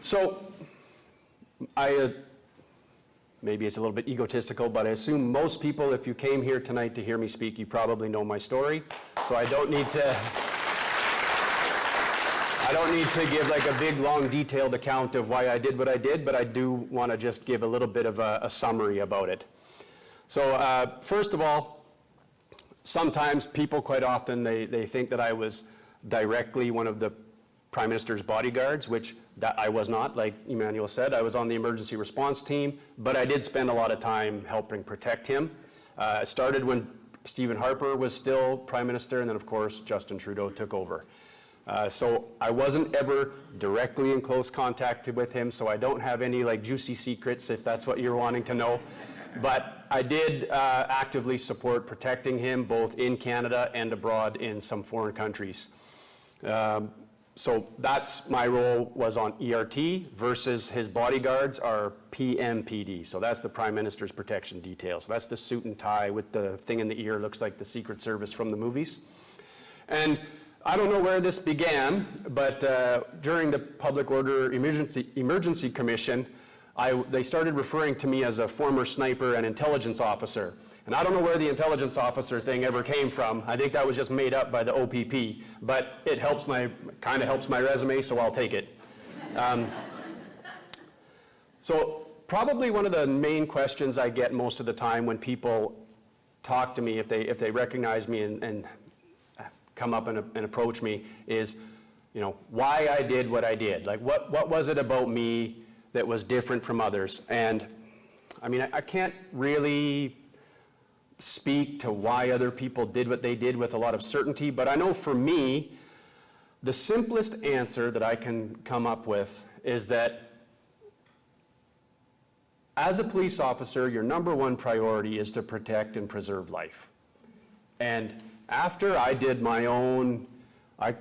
So, maybe it's a little bit egotistical, but I assume most people, if you came here tonight to hear me speak, you probably know my story. So I don't need to give like a big, long, detailed account of why I did what I did, but I do want to just give a little bit of a summary about it. So first of all, sometimes people quite often, they think that I was directly one of the Prime Minister's bodyguards, which that I was not. Like Emmanuel said, I was on the emergency response team, but I did spend a lot of time helping protect him. It started when Stephen Harper was still Prime Minister, and then of course Justin Trudeau took over. So I wasn't ever directly in close contact with him, so I don't have any like juicy secrets if that's what you're wanting to know. But I did actively support protecting him both in Canada and abroad in some foreign countries. So that's my role was on ERT versus his bodyguards are PMPD. So that's the Prime Minister's Protection Detail. So that's the suit and tie with the thing in the ear, looks like the Secret Service from the movies. And I don't know where this began, but during the Public Order Emergency Commission, they started referring to me as a former sniper and intelligence officer. And I don't know where the intelligence officer thing ever came from. I think that was just made up by the OPP, but it helps kind of helps my resume, so I'll take it. So probably one of the main questions I get most of the time when people talk to me, if they recognize me and come up and approach me, is, you know, why I did what I did. Like, what was it about me that was different from others? And I mean, I can't really speak to why other people did what they did with a lot of certainty, but I know for me, the simplest answer that I can come up with is that as a police officer, your number one priority is to protect and preserve life. And after I did my own,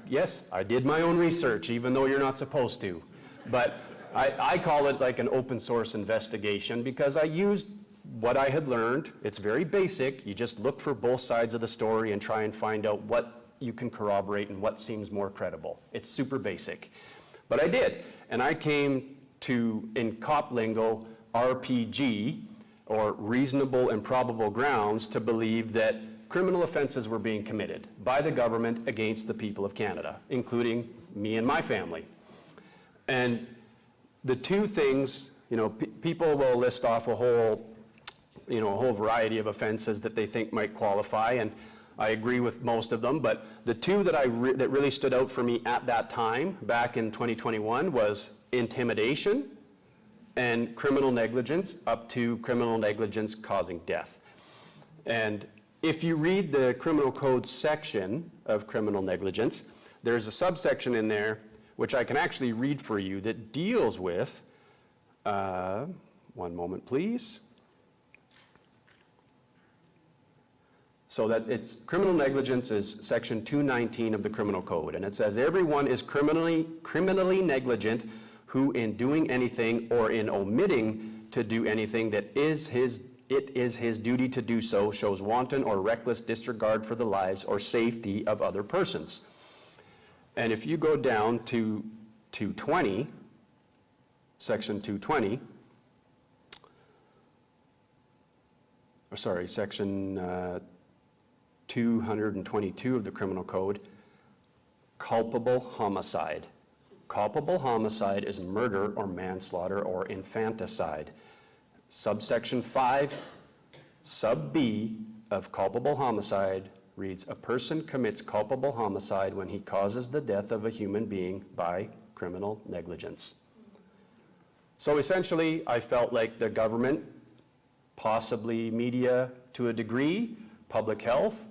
yes, I did my own research, even though you're not supposed to, but I call it like an open source investigation because I used what I had learned. It's very basic. You just look for both sides of the story and try and find out what you can corroborate and what seems more credible. It's super basic. But I did. And I came to, in cop lingo, RPG, or reasonable and probable grounds, to believe that criminal offenses were being committed by the government against the people of Canada, including me and my family. And the two things, you know, people will list off a whole variety of offenses that they think might qualify, and I agree with most of them, but the two that that really stood out for me at that time, back in 2021, was intimidation and criminal negligence, up to criminal negligence causing death. And if you read the criminal code section of criminal negligence, there's a subsection in there, which I can actually read for you, that deals with, one moment please. So that it's criminal negligence is section 219 of the criminal code, and it says everyone is criminally negligent who in doing anything or in omitting to do anything that it is his duty to do so shows wanton or reckless disregard for the lives or safety of other persons. And if you go down to 220, section 220, or sorry, section 222 of the criminal code, culpable homicide. Culpable homicide is murder or manslaughter or infanticide. Subsection 5, sub B of culpable homicide reads, a person commits culpable homicide when he causes the death of a human being by criminal negligence. So essentially, I felt like the government, possibly media to a degree, public health,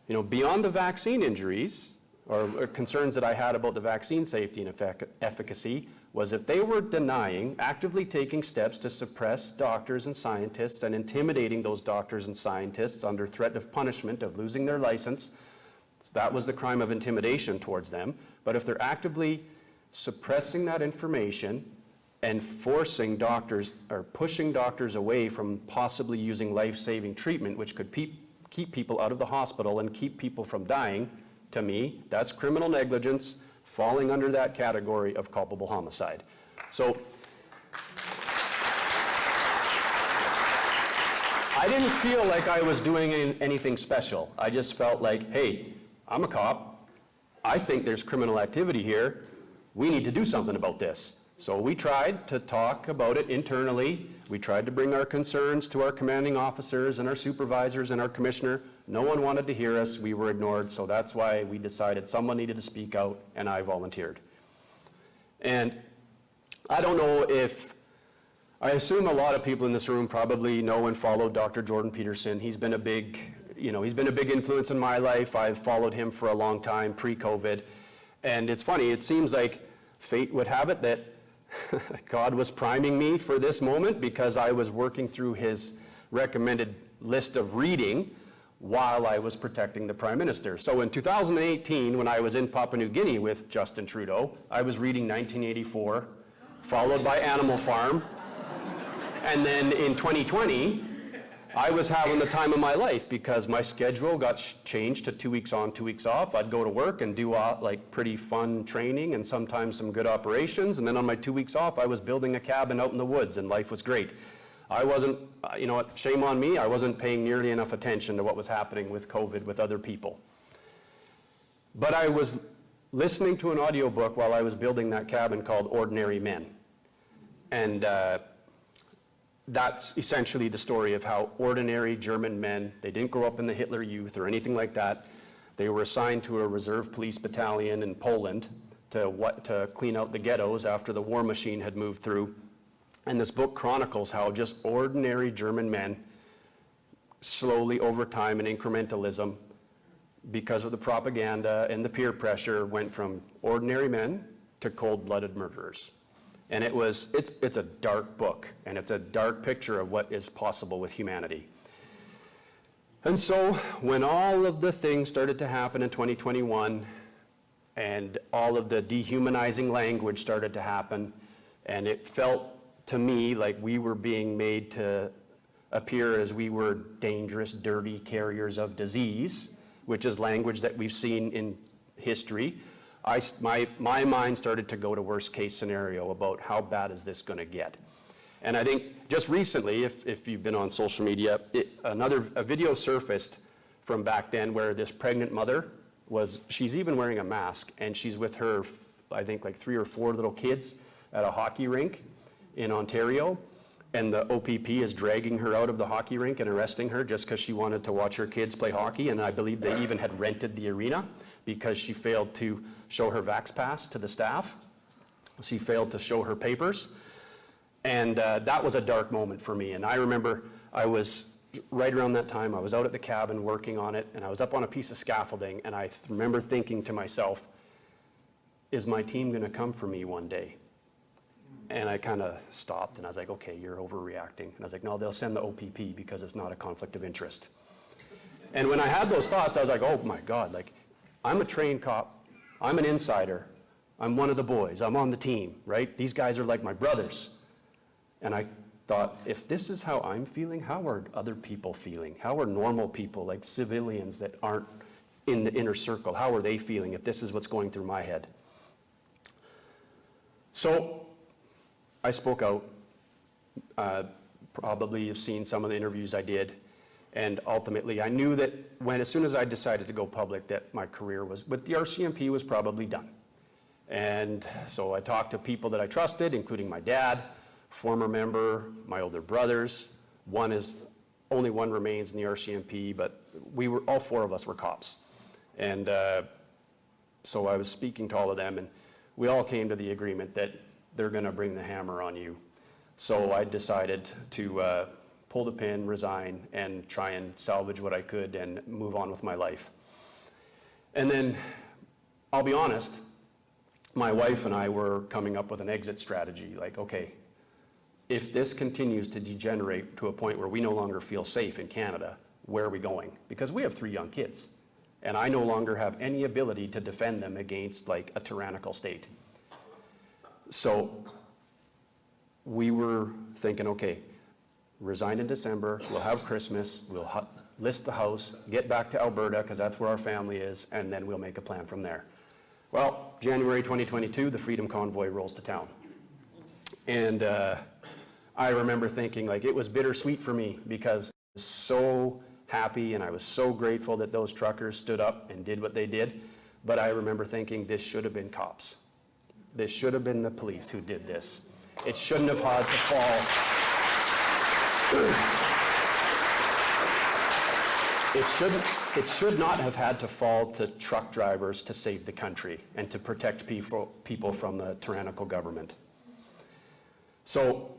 you know, beyond the vaccine injuries or concerns that I had about the vaccine safety and efficacy, was if they were denying, actively taking steps to suppress doctors and scientists and intimidating those doctors and scientists under threat of punishment of losing their license, so that was the crime of intimidation towards them. But if they're actively suppressing that information and forcing doctors or pushing doctors away from possibly using life-saving treatment, which could keep people out of the hospital and keep people from dying, to me, that's criminal negligence falling under that category of culpable homicide. So I didn't feel like I was doing anything special. I just felt like, hey, I'm a cop. I think there's criminal activity here. We need to do something about this. So we tried to talk about it internally. We tried to bring our concerns to our commanding officers and our supervisors and our commissioner. No one wanted to hear us. We were ignored. So that's why we decided someone needed to speak out, and I volunteered. And I don't know if, I assume a lot of people in this room probably know and follow Dr. Jordan Peterson. He's been a big influence in my life. I've followed him for a long time, pre-COVID. And it's funny, it seems like fate would have it that God was priming me for this moment because I was working through his recommended list of reading while I was protecting the Prime Minister. So in 2018, when I was in Papua New Guinea with Justin Trudeau, I was reading 1984, followed by Animal Farm. And then in 2020, I was having the time of my life because my schedule got changed to 2 weeks on, 2 weeks off. I'd go to work and do like pretty fun training and sometimes some good operations. And then on my 2 weeks off, I was building a cabin out in the woods and life was great. I wasn't, you know what, shame on me, I wasn't paying nearly enough attention to what was happening with COVID with other people. But I was listening to an audiobook while I was building that cabin called Ordinary Men. And that's essentially the story of how ordinary German men, they didn't grow up in the Hitler Youth or anything like that. They were assigned to a reserve police battalion in Poland to clean out the ghettos after the war machine had moved through. And this book chronicles how just ordinary German men, slowly over time and incrementalism, because of the propaganda and the peer pressure, went from ordinary men to cold-blooded murderers. And it's a dark book, and it's a dark picture of what is possible with humanity. And so when all of the things started to happen in 2021, and all of the dehumanizing language started to happen, and it felt to me like we were being made to appear as we were dangerous, dirty carriers of disease, which is language that we've seen in history, my mind started to go to worst case scenario about how bad is this going to get. And I think just recently, if you've been on social media, a video surfaced from back then where this pregnant mother she's even wearing a mask, and she's with her, I think like 3 or 4 little kids at a hockey rink in Ontario, and the OPP is dragging her out of the hockey rink and arresting her just because she wanted to watch her kids play hockey, and I believe they even had rented the arena because she failed to show her vax pass to the staff. She failed to show her papers, and that was a dark moment for me. And I remember I was, right around that time, I was out at the cabin working on it, and I was up on a piece of scaffolding, and I remember thinking to myself, is my team going to come for me one day? And I kind of stopped, and I was like, okay, you're overreacting. And I was like, no, they'll send the OPP because it's not a conflict of interest. And when I had those thoughts, I was like, oh my God, like, I'm a trained cop, I'm an insider, I'm one of the boys, I'm on the team, right? These guys are like my brothers. And I thought, if this is how I'm feeling, how are other people feeling? How are normal people, like civilians that aren't in the inner circle, how are they feeling if this is what's going through my head? So I spoke out. Probably you've seen some of the interviews I did. And ultimately, I knew that as soon as I decided to go public, that my career with the RCMP was probably done. And so I talked to people that I trusted, including my dad, former member, my older brothers. Only one remains in the RCMP, but all 4 of us were cops. And so I was speaking to all of them, and we all came to the agreement that they're going to bring the hammer on you. So I decided to pull the pin, resign, and try and salvage what I could and move on with my life. And then, I'll be honest, my wife and I were coming up with an exit strategy. Like, okay, if this continues to degenerate to a point where we no longer feel safe in Canada, where are we going? Because we have 3 young kids, and I no longer have any ability to defend them against like a tyrannical state. So we were thinking, okay, resign in December, we'll have Christmas, we'll list the house, get back to Alberta because that's where our family is, and then we'll make a plan from there. Well, January 2022, the Freedom Convoy rolls to town. And I remember thinking, like, it was bittersweet for me because I was so happy and I was so grateful that those truckers stood up and did what they did. But I remember thinking this should have been cops. This should have been the police who did this. It shouldn't have had to fall. It should not have had to fall to truck drivers to save the country and to protect people from the tyrannical government. So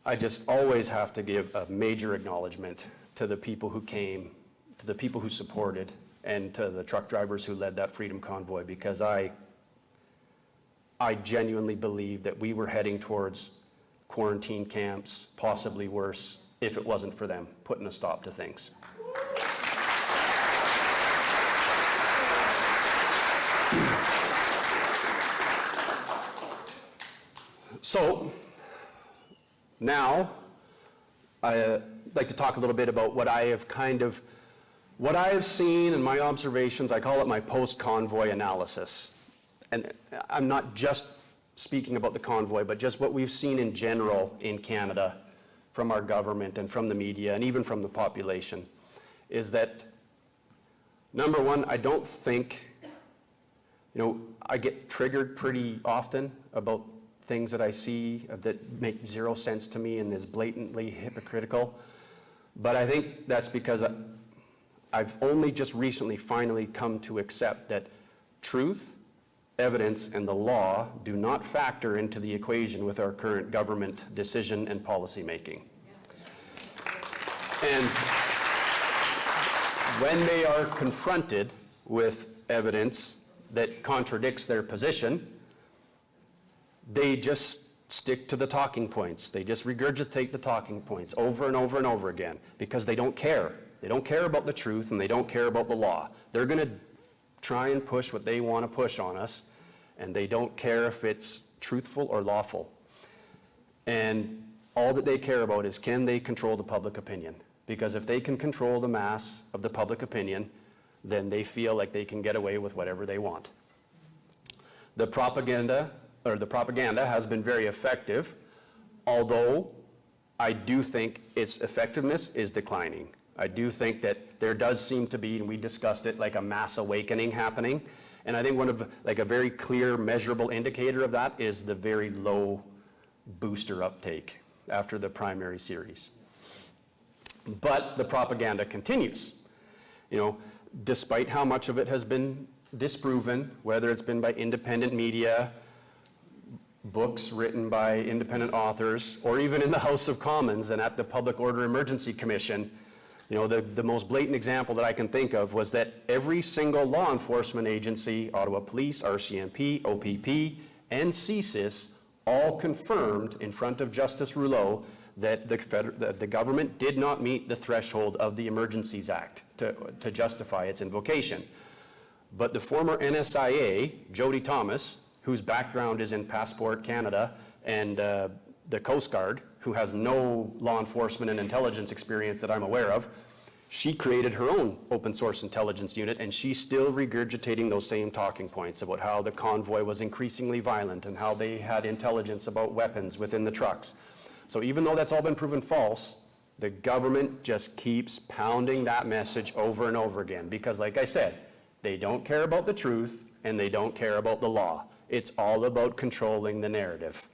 I just always have to give a major acknowledgement to the people who came, to the people who supported, and to the truck drivers who led that freedom convoy, because I genuinely believe that we were heading towards quarantine camps, possibly worse, if it wasn't for them putting a stop to things. So now I'd like to talk a little bit about what I have seen in my observations. I call it my post-convoy analysis. And I'm not just speaking about the convoy, but just what we've seen in general in Canada from our government and from the media and even from the population, is that, number one, I don't think, I get triggered pretty often about things that I see that make zero sense to me and is blatantly hypocritical. But I think that's because I've only just recently finally come to accept that truth, evidence, and the law do not factor into the equation with our current government decision and policy making. And when they are confronted with evidence that contradicts their position, they just stick to the talking points. They just regurgitate the talking points over and over and over again because they don't care. They don't care about the truth and they don't care about the law. They're going to try and push what they want to push on us, and they don't care if it's truthful or lawful. And all that they care about is, can they control the public opinion? Because if they can control the mass of the public opinion, then they feel like they can get away with whatever they want. The propaganda has been very effective, although I do think its effectiveness is declining. I do think that there does seem to be, and we discussed it, like a mass awakening happening. And I think one of, like, a very clear measurable indicator of that is the very low booster uptake after the primary series. But the propaganda continues. Despite how much of it has been disproven, whether it's been by independent media, books written by independent authors, or even in the House of Commons and at the Public Order Emergency Commission, the most blatant example that I can think of was that every single law enforcement agency, Ottawa Police, RCMP, OPP, and CSIS, all confirmed in front of Justice Rouleau that the government did not meet the threshold of the Emergencies Act to justify its invocation. But the former NSIA, Jody Thomas, whose background is in Passport Canada, and the Coast Guard, who has no law enforcement and intelligence experience that I'm aware of, she created her own open source intelligence unit, and she's still regurgitating those same talking points about how the convoy was increasingly violent and how they had intelligence about weapons within the trucks. So even though that's all been proven false, the government just keeps pounding that message over and over again because, like I said, they don't care about the truth and they don't care about the law. It's all about controlling the narrative.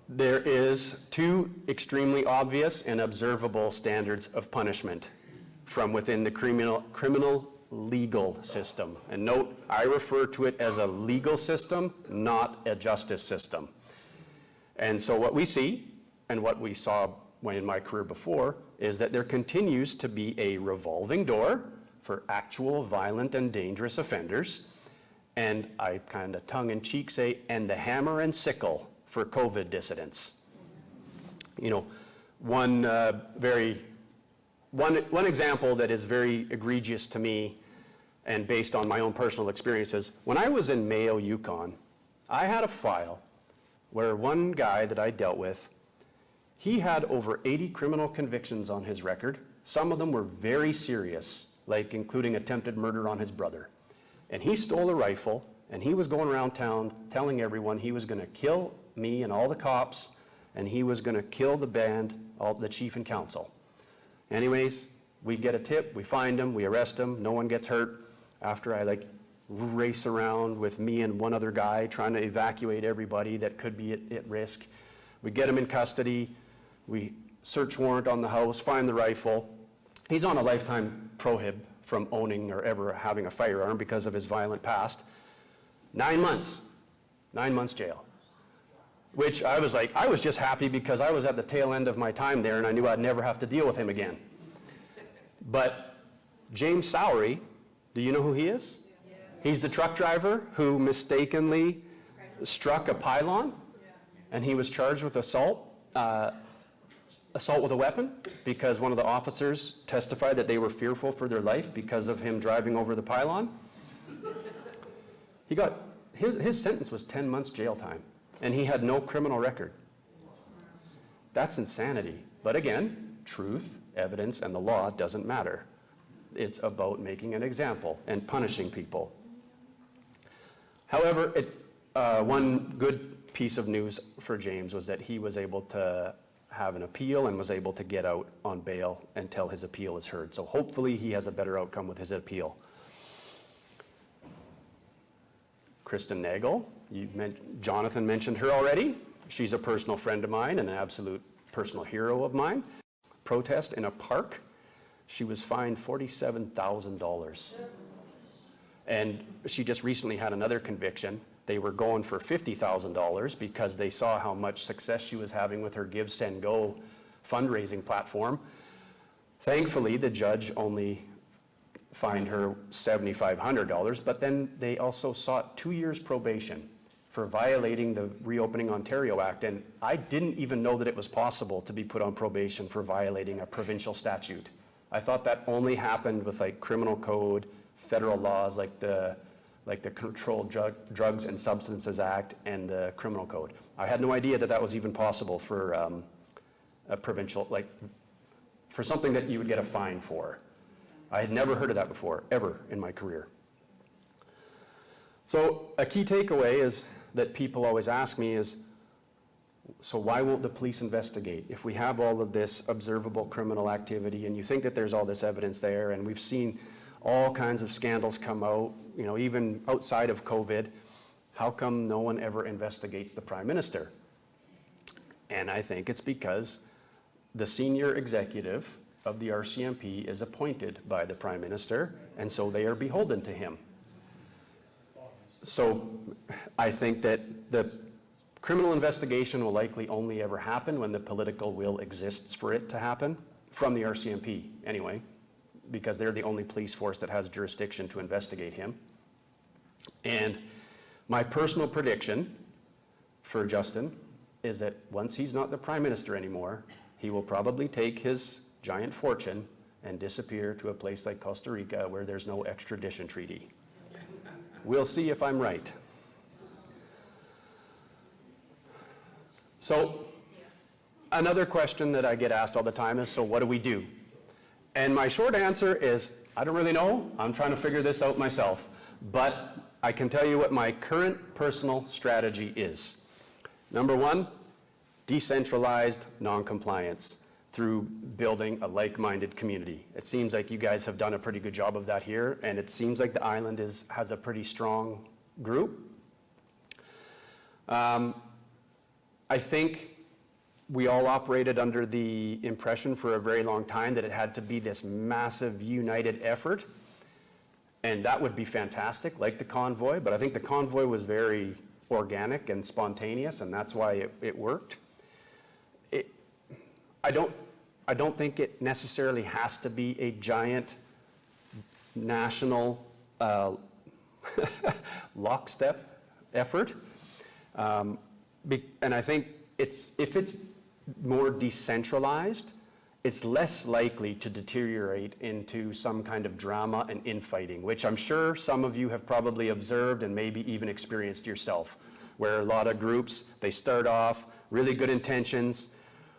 There is two extremely obvious and observable standards of punishment from within the criminal legal system. And note, I refer to it as a legal system, not a justice system. And so what we see, and what we saw in my career before, is that there continues to be a revolving door for actual violent and dangerous offenders, and I kind of tongue-in-cheek say, and the hammer and sickle for COVID dissidents. One example that is very egregious to me and based on my own personal experiences, when I was in Mayo, Yukon, I had a file where one guy that I dealt with, he had over 80 criminal convictions on his record. Some of them were very serious, like including attempted murder on his brother. And he stole a rifle And he was going around town telling everyone he was going to kill me and all the cops, and he was going to kill the band, the chief and council. Anyways, we get a tip, we find him, we arrest him, no one gets hurt. After I race around with me and one other guy trying to evacuate everybody that could be at risk. We get him in custody, we search warrant on the house, find the rifle. He's on a lifetime prohib from owning or ever having a firearm because of his violent past. 9 months jail. Which I was just happy because I was at the tail end of my time there and I knew I'd never have to deal with him again. But James Sowery, do you know who he is? Yeah. He's the truck driver who mistakenly struck a pylon, and he was charged with assault with a weapon, because one of the officers testified that they were fearful for their life because of him driving over the pylon. His sentence was 10 months jail time, and he had no criminal record. That's insanity. But again, truth, evidence, and the law doesn't matter. It's about making an example and punishing people. However, one good piece of news for James was that he was able to have an appeal and was able to get out on bail until his appeal is heard. So hopefully he has a better outcome with his appeal. Kristen Nagel, Jonathan mentioned her already. She's a personal friend of mine and an absolute personal hero of mine. Protest in a park. She was fined $47,000. And she just recently had another conviction. They were going for $50,000 because they saw how much success she was having with her Give, Send, Go fundraising platform. Thankfully, the judge only fined her $7,500, but then they also sought 2 years probation for violating the Reopening Ontario Act. And I didn't even know that it was possible to be put on probation for violating a provincial statute. I thought that only happened with criminal code, federal laws like the Controlled Drugs and Substances Act and the criminal code. I had no idea that that was even possible for a provincial, for something that you would get a fine for. I had never heard of that before, ever in my career. So a key takeaway is that people always ask me is, so why won't the police investigate? If we have all of this observable criminal activity and you think that there's all this evidence there, and we've seen all kinds of scandals come out, even outside of COVID, how come no one ever investigates the Prime Minister? And I think it's because the senior executive of the RCMP is appointed by the Prime Minister, and so they are beholden to him. So I think that the criminal investigation will likely only ever happen when the political will exists for it to happen, from the RCMP anyway, because they're the only police force that has jurisdiction to investigate him. And my personal prediction for Justin is that once he's not the Prime Minister anymore, he will probably take his giant fortune and disappear to a place like Costa Rica where there's no extradition treaty. We'll see if I'm right. So another question that I get asked all the time is, so what do we do? And my short answer is, I don't really know. I'm trying to figure this out myself. But I can tell you what my current personal strategy is. Number one, decentralized non-compliance through building a like-minded community. It seems like you guys have done a pretty good job of that here, and it seems like the island has a pretty strong group. I think we all operated under the impression for a very long time that it had to be this massive united effort, and that would be fantastic, like the convoy, but I think the convoy was very organic and spontaneous, and that's why it worked. I don't think it necessarily has to be a giant national lockstep effort. And I think if it's more decentralized, it's less likely to deteriorate into some kind of drama and infighting, which I'm sure some of you have probably observed and maybe even experienced yourself, where a lot of groups, they start off really good intentions,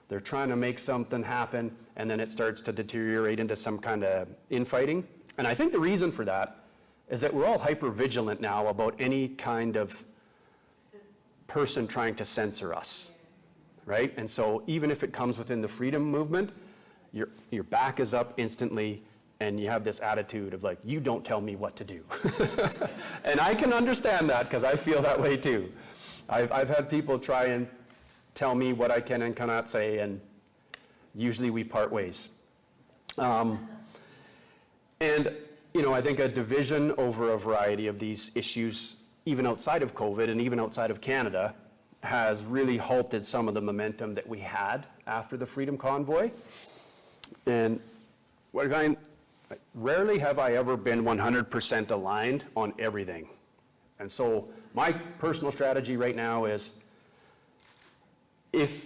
they're trying to make something happen, and then it starts to deteriorate into some kind of infighting. And I think the reason for that is that we're all hyper-vigilant now about any kind of person trying to censor us, right? And so even if it comes within the freedom movement, your back is up instantly, and you have this attitude of like, you don't tell me what to do. And I can understand that because I feel that way too. I've had people try and tell me what I can and cannot say, and usually we part ways. And, you know, I think a division over a variety of these issues, even outside of COVID and even outside of Canada, has really halted some of the momentum that we had after the Freedom Convoy. And rarely have I ever been 100% aligned on everything. And so my personal strategy right now is, if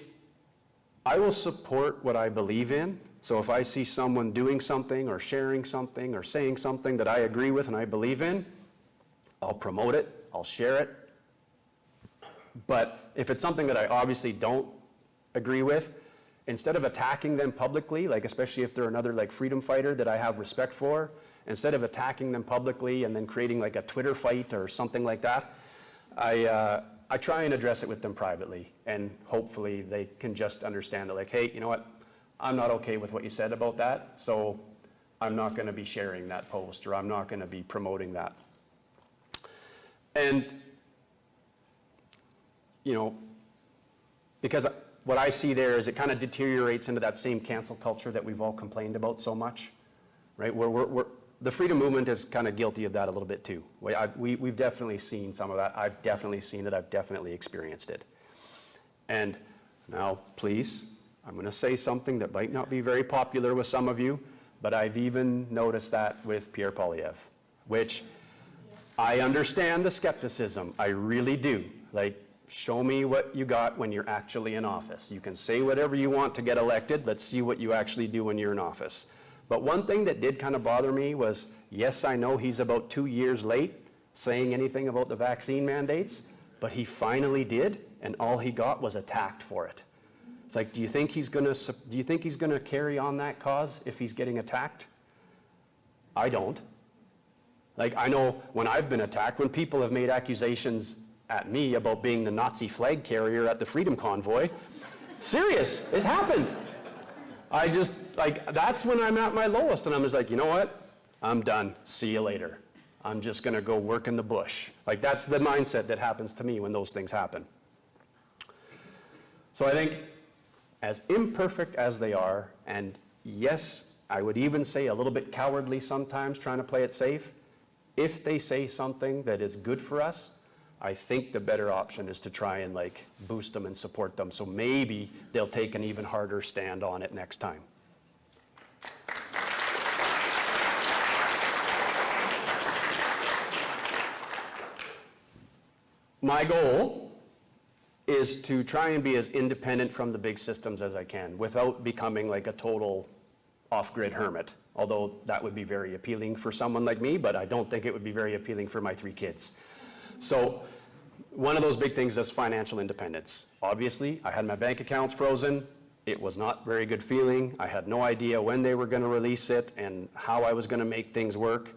I will support what I believe in, so if I see someone doing something or sharing something or saying something that I agree with and I believe in, I'll promote it, I'll share it. But if it's something that I obviously don't agree with, instead of attacking them publicly, like especially if they're another like freedom fighter that I have respect for, instead of attacking them publicly and then creating like a Twitter fight or something like that, I try and address it with them privately, and hopefully they can just understand that, like, hey, you know what, I'm not okay with what you said about that, so I'm not going to be sharing that post, or I'm not going to be promoting that. And, you know, because what I see there is it kind of deteriorates into that same cancel culture that we've all complained about so much, right? The freedom movement is kind of guilty of that a little bit too. We've definitely seen some of that. I've definitely seen it. I've definitely experienced it. And now, please, I'm going to say something that might not be very popular with some of you, but I've even noticed that with Pierre Poilievre, which I understand the skepticism. I really do. Like, show me what you got when you're actually in office. You can say whatever you want to get elected. Let's see what you actually do when you're in office. But one thing that did kind of bother me was, yes, I know he's about 2 years late saying anything about the vaccine mandates, but he finally did, and all he got was attacked for it. It's like, do you think he's going to carry on that cause if he's getting attacked? I don't. Like, I know when I've been attacked, when people have made accusations at me about being the Nazi flag carrier at the Freedom Convoy, serious, it happened. I just, like, that's when I'm at my lowest, and I'm just like, you know what? I'm done. See you later. I'm just going to go work in the bush. Like, that's the mindset that happens to me when those things happen. So I think, as imperfect as they are, and yes, I would even say a little bit cowardly sometimes trying to play it safe, if they say something that is good for us, I think the better option is to try and like boost them and support them, so maybe they'll take an even harder stand on it next time. My goal is to try and be as independent from the big systems as I can without becoming like a total off-grid hermit, although that would be very appealing for someone like me, but I don't think it would be very appealing for my 3 kids. So one of those big things is financial independence. Obviously, I had my bank accounts frozen. It was not a very good feeling. I had no idea when they were going to release it and how I was going to make things work,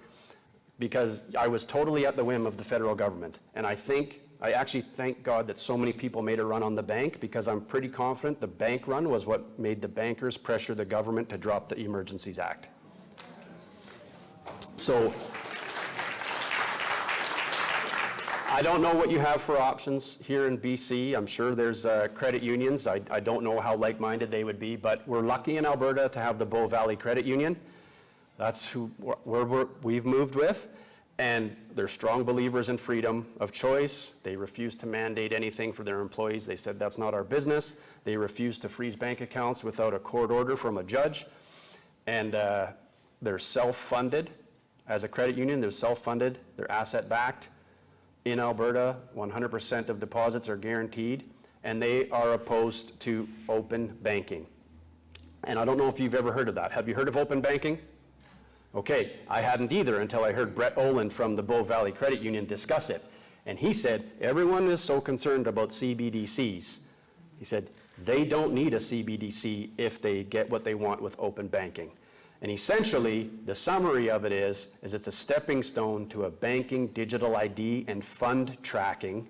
because I was totally at the whim of the federal government. And I actually thank God that so many people made a run on the bank, because I'm pretty confident the bank run was what made the bankers pressure the government to drop the Emergencies Act. So I don't know what you have for options here in BC. I'm sure there's credit unions. I don't know how like-minded they would be, but we're lucky in Alberta to have the Bow Valley Credit Union. That's who we've moved with, and they're strong believers in freedom of choice. They refuse to mandate anything for their employees. They said that's not our business. They refuse to freeze bank accounts without a court order from a judge, and they're self-funded. As a credit union, they're self-funded, they're asset-backed. In Alberta, 100% of deposits are guaranteed, and they are opposed to open banking. And I don't know if you've ever heard of that. Have you heard of open banking? Okay, I hadn't either until I heard Brett Oland from the Bow Valley Credit Union discuss it. And he said, everyone is so concerned about CBDCs. He said, they don't need a CBDC if they get what they want with open banking. And essentially, the summary of it is it's a stepping stone to a banking digital ID and fund tracking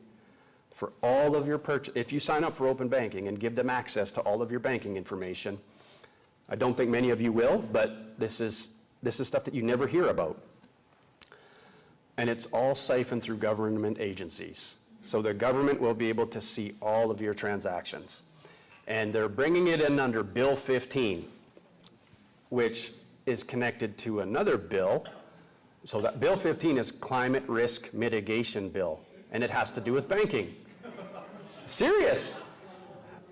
for all of your purchase. If you sign up for open banking and give them access to all of your banking information, I don't think many of you will, but this is stuff that you never hear about. And it's all siphoned through government agencies. So the government will be able to see all of your transactions. And they're bringing it in under Bill 15, which is connected to another bill. So that Bill 15 is Climate Risk Mitigation Bill, and it has to do with banking. Serious.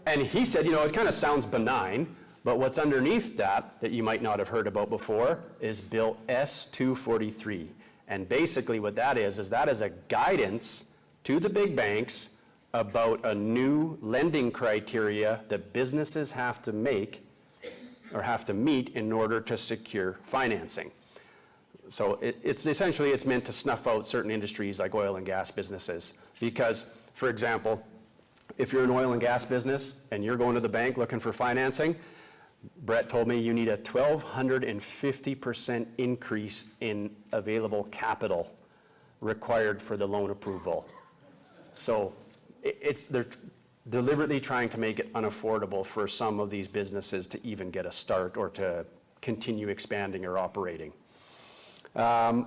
And he said, it kind of sounds benign, but what's underneath that you might not have heard about before is Bill S-243. And basically what that is a guidance to the big banks about a new lending criteria that businesses have to make or have to meet in order to secure financing. So it's meant to snuff out certain industries like oil and gas businesses. Because, for example, if you're an oil and gas business and you're going to the bank looking for financing, Brett told me you need a 1,250% increase in available capital required for the loan approval. So they're deliberately trying to make it unaffordable for some of these businesses to even get a start or to continue expanding or operating. I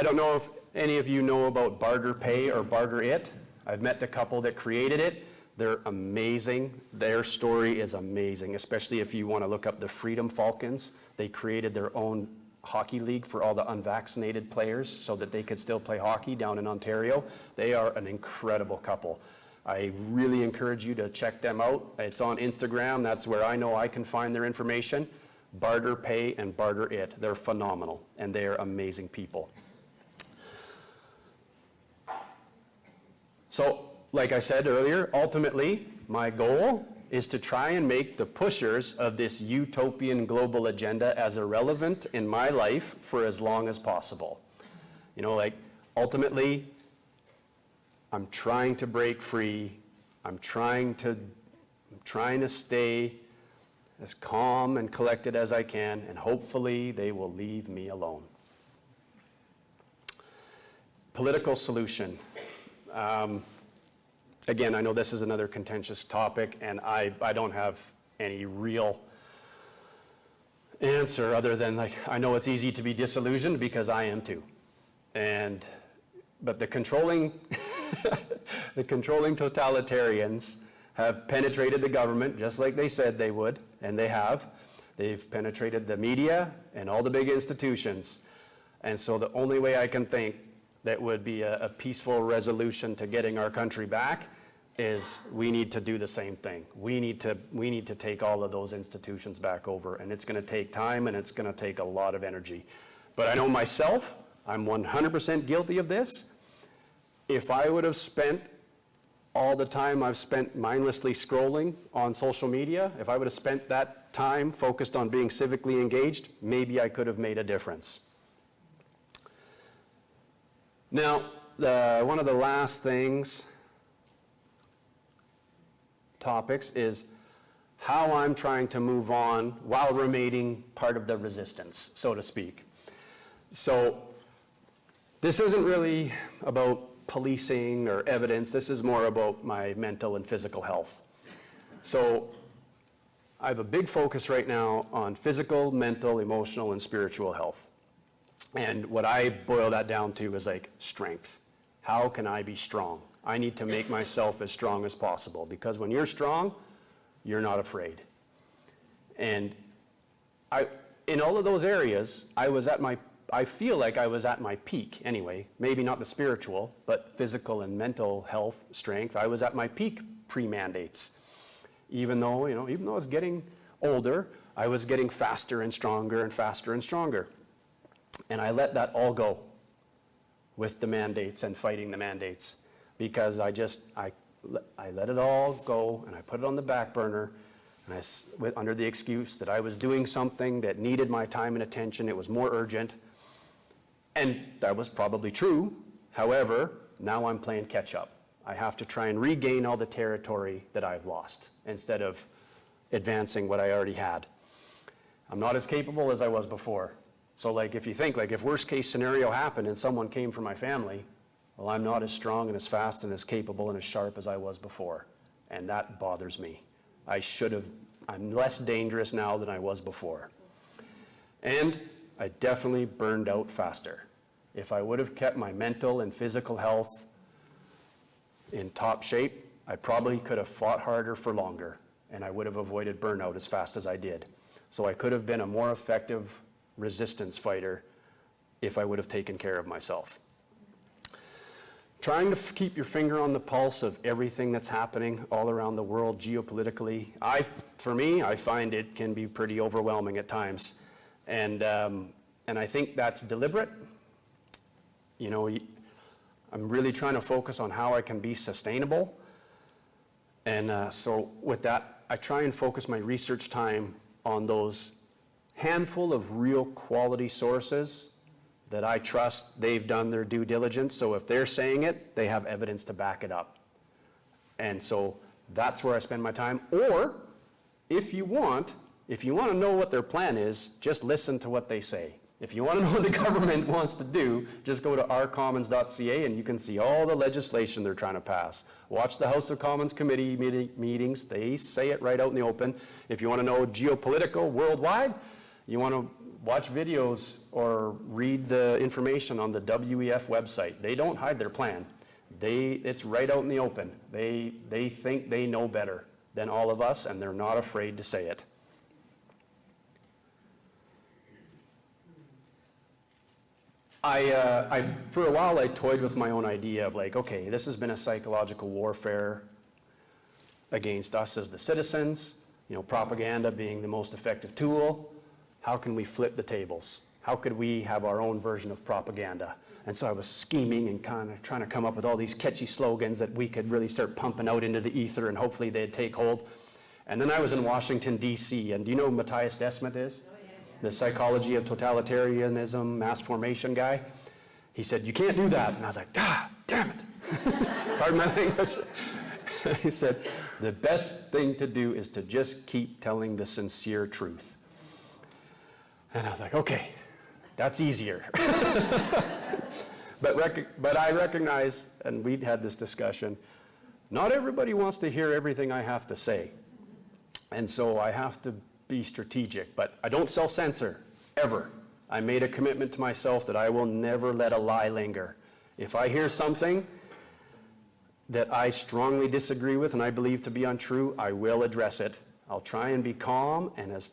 don't know if any of you know about Barter Pay or Barter It. I've met the couple that created it. They're amazing. Their story is amazing, especially if you want to look up the Freedom Falcons. They created their own hockey league for all the unvaccinated players so that they could still play hockey down in Ontario. They are an incredible couple. I really encourage you to check them out. It's on Instagram. That's where I know I can find their information. Barter Pay and Barter It. They're phenomenal, and they are amazing people. So, like I said earlier, ultimately, my goal is to try and make the pushers of this utopian global agenda as irrelevant in my life for as long as possible. Ultimately, I'm trying to break free. I'm trying to stay as calm and collected as I can, and hopefully they will leave me alone. Political solution. Again, I know this is another contentious topic, and I don't have any real answer other than I know it's easy to be disillusioned because I am too. But the controlling totalitarians have penetrated the government just like they said they would, and they have. They've penetrated the media and all the big institutions. And so the only way I can think that would be a peaceful resolution to getting our country back is we need to do the same thing. We need to take all of those institutions back over, and it's going to take time and it's going to take a lot of energy. But I know myself, I'm 100% guilty of this. If I would have spent all the time I've spent mindlessly scrolling on social media, if I would have spent that time focused on being civically engaged, maybe I could have made a difference. Now, one of the last topics is how I'm trying to move on while remaining part of the resistance, so to speak. So this isn't really about policing or evidence. This is more about my mental and physical health. So I have a big focus right now on physical, mental, emotional, and spiritual health. And what I boil that down to is strength. How can I be strong? I need to make myself as strong as possible, because when you're strong, you're not afraid. And in all of those areas, I feel like I was at my peak anyway, maybe not the spiritual, but physical and mental health strength. I was at my peak pre-mandates. Even though I was getting older, I was getting faster and stronger and faster and stronger. And I let that all go with the mandates and fighting the mandates, because I let it all go and I put it on the back burner, and under the excuse that I was doing something that needed my time and attention. It was more urgent. And that was probably true. However, now I'm playing catch up. I have to try and regain all the territory that I've lost instead of advancing what I already had. I'm not as capable as I was before. So like if you think, like if worst case scenario happened and someone came for my family, well, I'm not as strong and as fast and as capable and as sharp as I was before. And that bothers me. I'm less dangerous now than I was before. And I definitely burned out faster. If I would have kept my mental and physical health in top shape, I probably could have fought harder for longer, and I would have avoided burnout as fast as I did. So I could have been a more effective resistance fighter if I would have taken care of myself. Trying to keep your finger on the pulse of everything that's happening all around the world geopolitically, for me, I find it can be pretty overwhelming at times. And I think that's deliberate. You know, I'm really trying to focus on how I can be sustainable. And so with that, I try and focus my research time on those handful of real quality sources that I trust they've done their due diligence. So if they're saying it, they have evidence to back it up. And so that's where I spend my time. Or if you want to know what their plan is, just listen to what they say. If you want to know what the government wants to do, just go to ourcommons.ca and you can see all the legislation they're trying to pass. Watch the House of Commons committee meetings. They say it right out in the open. If you want to know geopolitical worldwide, you want to watch videos or read the information on the WEF website. They don't hide their plan. It's right out in the open. They think they know better than all of us, and they're not afraid to say it. For a while, I toyed with my own idea of like, okay, this has been a psychological warfare against us as the citizens, you know, propaganda being the most effective tool. How can we flip the tables? How could we have our own version of propaganda? And so I was scheming and kind of trying to come up with all these catchy slogans that we could really start pumping out into the ether and hopefully they'd take hold. And then I was in Washington, D.C., and do you know who Matthias Desmet is? The psychology of totalitarianism, mass formation guy. He said, you can't do that. And I was like, damn it. Pardon my language. He said, the best thing to do is to just keep telling the sincere truth. And I was like, okay, that's easier. But I recognize, and we'd had this discussion, not everybody wants to hear everything I have to say. And so I have to be strategic, but I don't self-censor, ever. I made a commitment to myself that I will never let a lie linger. If I hear something that I strongly disagree with and I believe to be untrue, I will address it. I'll try and be calm and as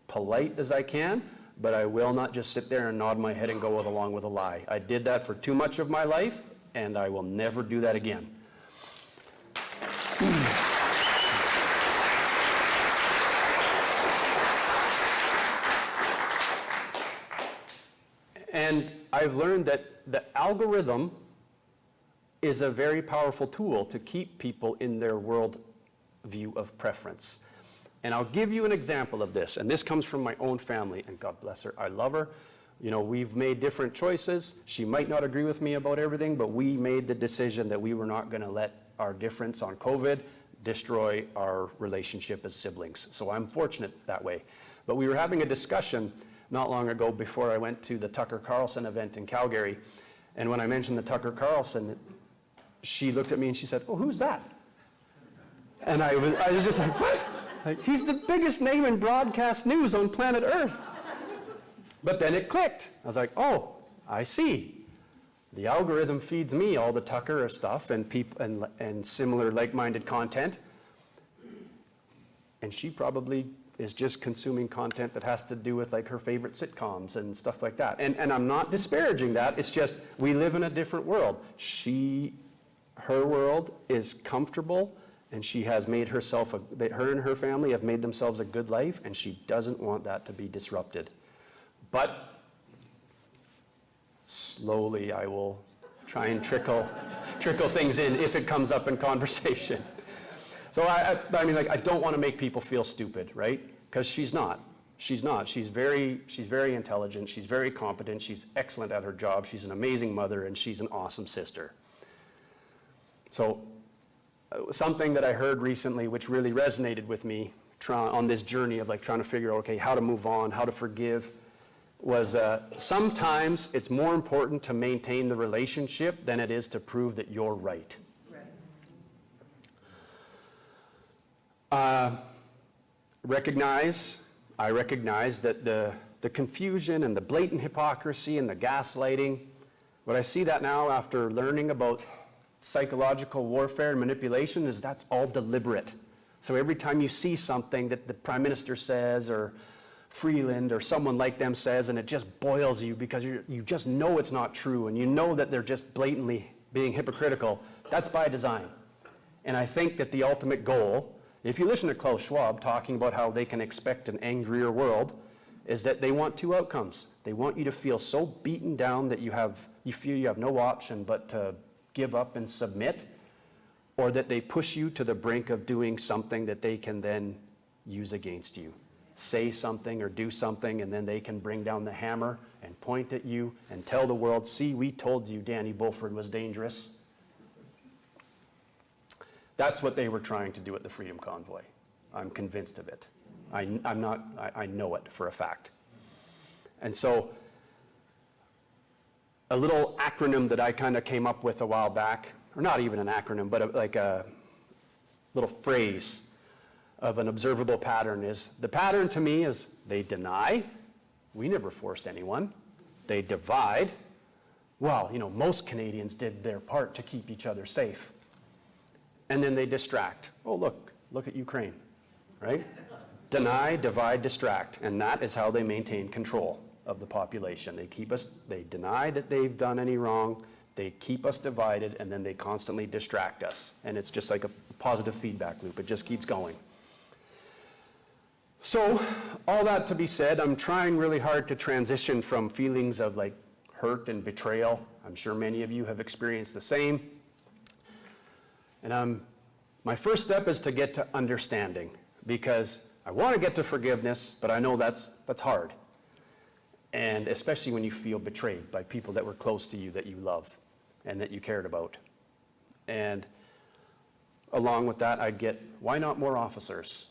polite as I can, but I will not just sit there and nod my head and go along with a lie. I did that for too much of my life, and I will never do that again. And I've learned that the algorithm is a very powerful tool to keep people in their world view of preference. And I'll give you an example of this, and this comes from my own family, and God bless her, I love her. You know, we've made different choices. She might not agree with me about everything, but we made the decision that we were not going to let our difference on COVID destroy our relationship as siblings. So I'm fortunate that way. But we were having a discussion not long ago before I went to the Tucker Carlson event in Calgary. And when I mentioned the Tucker Carlson, she looked at me and she said, oh, who's that? And I was just like, what? Like, he's the biggest name in broadcast news on planet Earth. But then it clicked. I was like, oh, I see. The algorithm feeds me all the Tucker stuff and people and similar like-minded content. And she probably is just consuming content that has to do with like her favorite sitcoms and stuff like that. And I'm not disparaging that. It's just we live in a different world. Her world is comfortable, and she has made herself, her and her family have made themselves a good life, and she doesn't want that to be disrupted. But slowly I will try and trickle things in if it comes up in conversation. So I mean, like, I don't want to make people feel stupid, right? Because she's not. She's not. She's very intelligent. She's very competent. She's excellent at her job. She's an amazing mother, and she's an awesome sister. So something that I heard recently, which really resonated with me, on this journey of like trying to figure out, okay, how to move on, how to forgive, was sometimes it's more important to maintain the relationship than it is to prove that you're right. I recognize that the confusion and the blatant hypocrisy and the gaslighting, but I see that now after learning about psychological warfare and manipulation, is that's all deliberate. So every time you see something that the Prime Minister says or Freeland or someone like them says, and it just boils you because you just know it's not true and you know that they're just blatantly being hypocritical, that's by design. And I think that the ultimate goal, if you listen to Klaus Schwab talking about how they can expect an angrier world, is that they want two outcomes. They want you to feel so beaten down that you feel you have no option but to give up and submit, or that they push you to the brink of doing something that they can then use against you. Say something or do something, and then they can bring down the hammer and point at you and tell the world, see, we told you Danny Bulford was dangerous. That's what they were trying to do at the Freedom Convoy. I'm convinced of it. I know it for a fact. And so a little acronym that I kind of came up with a while back, or not even an acronym, but like a little phrase of an observable pattern is, the pattern to me is they deny, we never forced anyone. They divide, well, most Canadians did their part to keep each other safe. And then they distract. Oh, look at Ukraine, right? Deny, divide, distract. And that is how they maintain control of the population. They deny that they've done any wrong, they keep us divided, and then they constantly distract us. And it's just like a positive feedback loop. It just keeps going. So, all that to be said, I'm trying really hard to transition from feelings of like hurt and betrayal. I'm sure many of you have experienced the same. And my first step is to get to understanding, because I want to get to forgiveness, but I know that's hard. And especially when you feel betrayed by people that were close to you, that you love and that you cared about. And along with that, I'd get, why not more officers?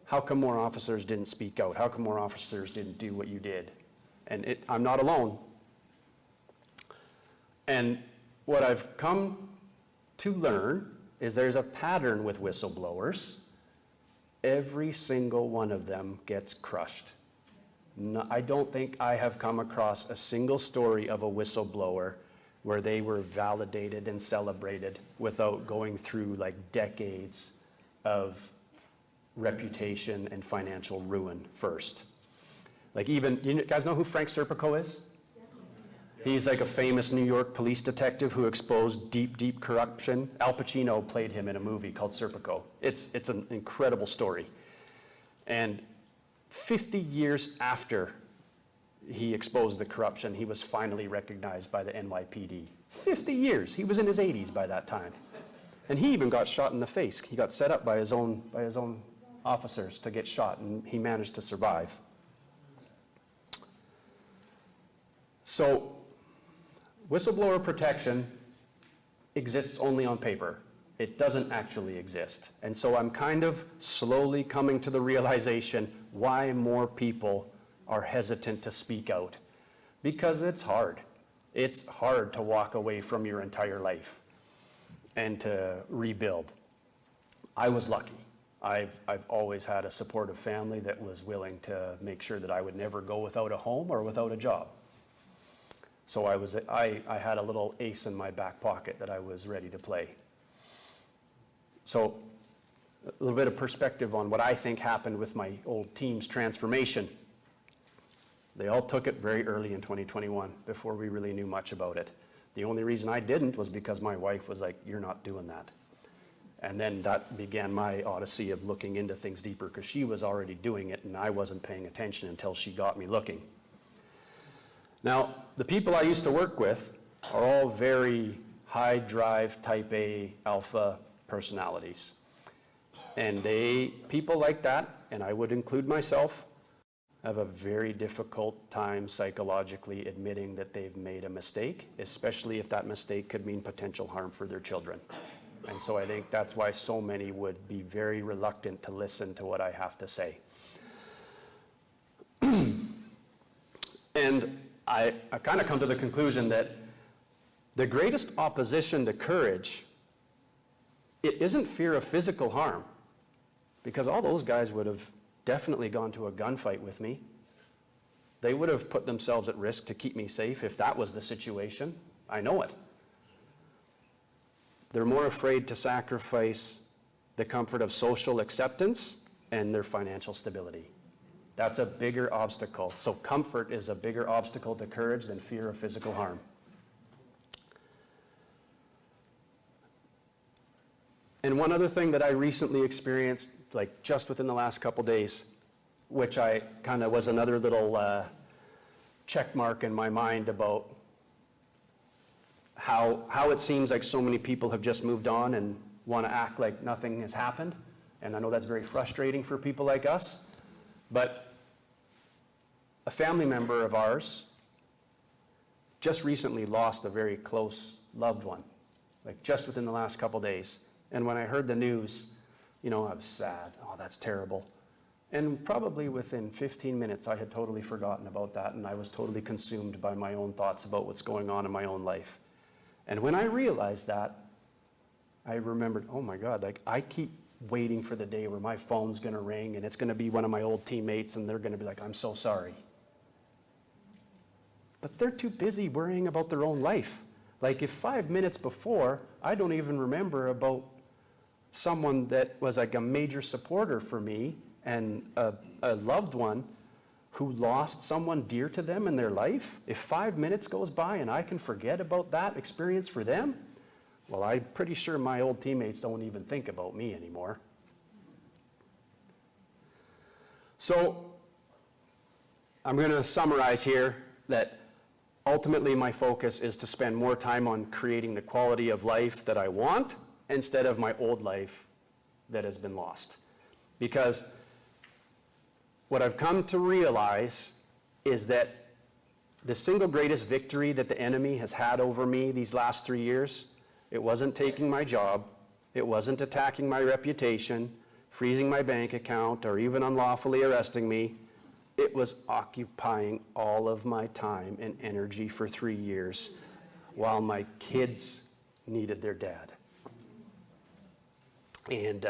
How come more officers didn't speak out? How come more officers didn't do what you did? And I'm not alone. And what I've come to learn is there's a pattern with whistleblowers. Every single one of them gets crushed. No, I don't think I have come across a single story of a whistleblower where they were validated and celebrated without going through like decades of reputation and financial ruin first. Like even, you guys know who Frank Serpico is? He's like a famous New York police detective who exposed deep, deep corruption. Al Pacino played him in a movie called Serpico. It's an incredible story. And 50 years after he exposed the corruption, he was finally recognized by the NYPD. 50 years. He was in his 80s by that time. And he even got shot in the face. He got set up by his own officers to get shot, and he managed to survive. So, whistleblower protection exists only on paper. It doesn't actually exist. And so I'm kind of slowly coming to the realization why more people are hesitant to speak out. Because it's hard. It's hard to walk away from your entire life and to rebuild. I was lucky. I've always had a supportive family that was willing to make sure that I would never go without a home or without a job. So I had a little ace in my back pocket that I was ready to play. So a little bit of perspective on what I think happened with my old team's transformation. They all took it very early in 2021 before we really knew much about it. The only reason I didn't was because my wife was like, you're not doing that. And then that began my odyssey of looking into things deeper, because she was already doing it and I wasn't paying attention until she got me looking. Now, the people I used to work with are all very high drive, type A, alpha personalities. And people like that, and I would include myself, have a very difficult time psychologically admitting that they've made a mistake, especially if that mistake could mean potential harm for their children. And so I think that's why so many would be very reluctant to listen to what I have to say. And I've kind of come to the conclusion that the greatest opposition to courage, it isn't fear of physical harm, because all those guys would have definitely gone to a gunfight with me. They would have put themselves at risk to keep me safe if that was the situation. I know it. They're more afraid to sacrifice the comfort of social acceptance and their financial stability. That's a bigger obstacle. So comfort is a bigger obstacle to courage than fear of physical harm. And one other thing that I recently experienced, like just within the last couple days, which I kind of was another little check mark in my mind about how it seems like so many people have just moved on and want to act like nothing has happened. And I know that's very frustrating for people like us. But a family member of ours just recently lost a very close loved one, like just within the last couple days. And when I heard the news, I was sad. Oh, that's terrible. And probably within 15 minutes, I had totally forgotten about that, and I was totally consumed by my own thoughts about what's going on in my own life. And when I realized that, I remembered, oh my God, like I keep waiting for the day where my phone's gonna ring and it's gonna be one of my old teammates and they're gonna be like, I'm so sorry. But they're too busy worrying about their own life. Like if 5 minutes before, I don't even remember about someone that was like a major supporter for me and a loved one who lost someone dear to them in their life, if 5 minutes goes by and I can forget about that experience for them, well, I'm pretty sure my old teammates don't even think about me anymore. So I'm going to summarize here that ultimately my focus is to spend more time on creating the quality of life that I want instead of my old life that has been lost. Because what I've come to realize is that the single greatest victory that the enemy has had over me these last 3 years, it wasn't taking my job, it wasn't attacking my reputation, freezing my bank account, or even unlawfully arresting me. It was occupying all of my time and energy for 3 years while my kids needed their dad. And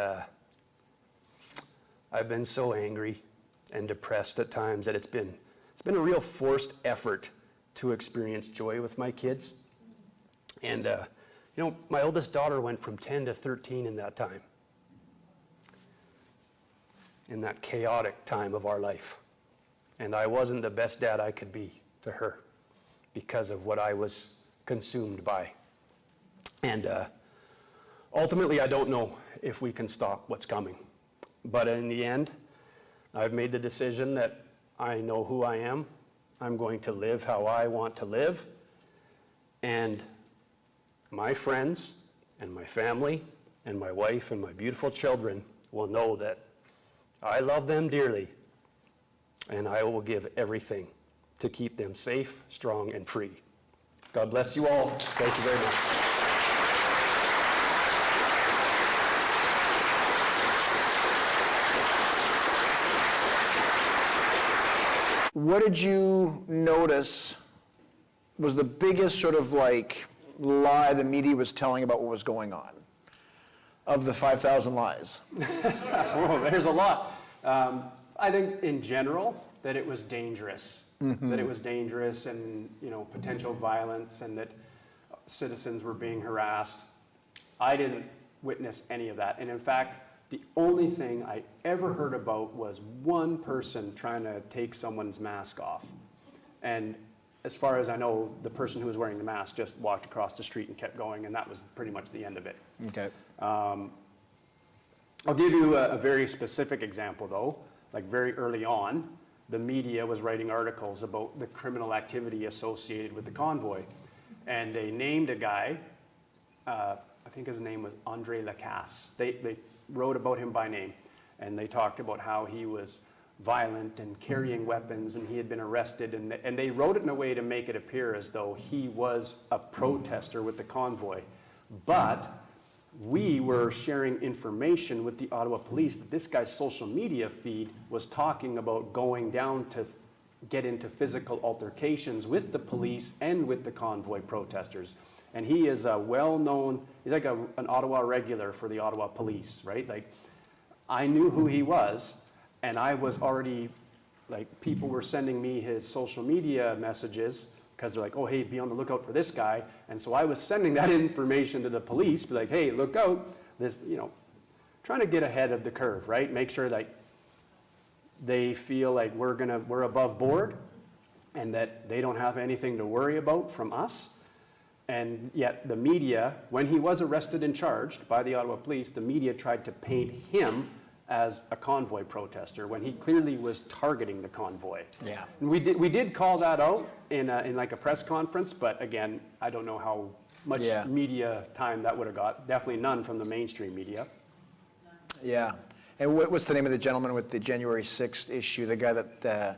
I've been so angry and depressed at times that it's been a real forced effort to experience joy with my kids. And my oldest daughter went from 10 to 13 in that time, in that chaotic time of our life. And I wasn't the best dad I could be to her because of what I was consumed by. And ultimately, I don't know if we can stop what's coming. But in the end, I've made the decision that I know who I am. I'm going to live how I want to live. And my friends and my family and my wife and my beautiful children will know that I love them dearly. And I will give everything to keep them safe, strong, and free. God bless you all. Thank you very much. What did you notice was the biggest sort of like lie the media was telling about what was going on of the 5,000 lies? Oh, there's a lot. I think in general that it was dangerous, that it was dangerous and potential violence and that citizens were being harassed. I didn't witness any of that. And in fact, the only thing I ever heard about was one person trying to take someone's mask off. And as far as I know, the person who was wearing the mask just walked across the street and kept going, and that was pretty much the end of it. Okay. I'll give you a very specific example, though. Like very early on, the media was writing articles about the criminal activity associated with the convoy. And they named a guy, I think his name was Andre Lacasse. They wrote about him by name. And they talked about how he was violent and carrying weapons and he had been arrested. And they wrote it in a way to make it appear as though he was a protester with the convoy. But we were sharing information with the Ottawa Police that this guy's social media feed was talking about going down to get into physical altercations with the police and with the convoy protesters. And he is a well-known, he's like an Ottawa regular for the Ottawa Police, right? Like, I knew who he was, and I was already, like, people were sending me his social media messages because they're like, oh, hey, be on the lookout for this guy. And so I was sending that information to the police, be like, hey, look out, this, you know, trying to get ahead of the curve, right? Make sure that they feel like we're above board and that they don't have anything to worry about from us. And yet the media, when he was arrested and charged by the Ottawa Police, the media tried to paint him as a convoy protester when he clearly was targeting the convoy. Yeah. And we did call that out in like a press conference, but again, I don't know how much media time that would have got. Definitely none from the mainstream media. Yeah. And what's the name of the gentleman with the January 6th issue? The guy that,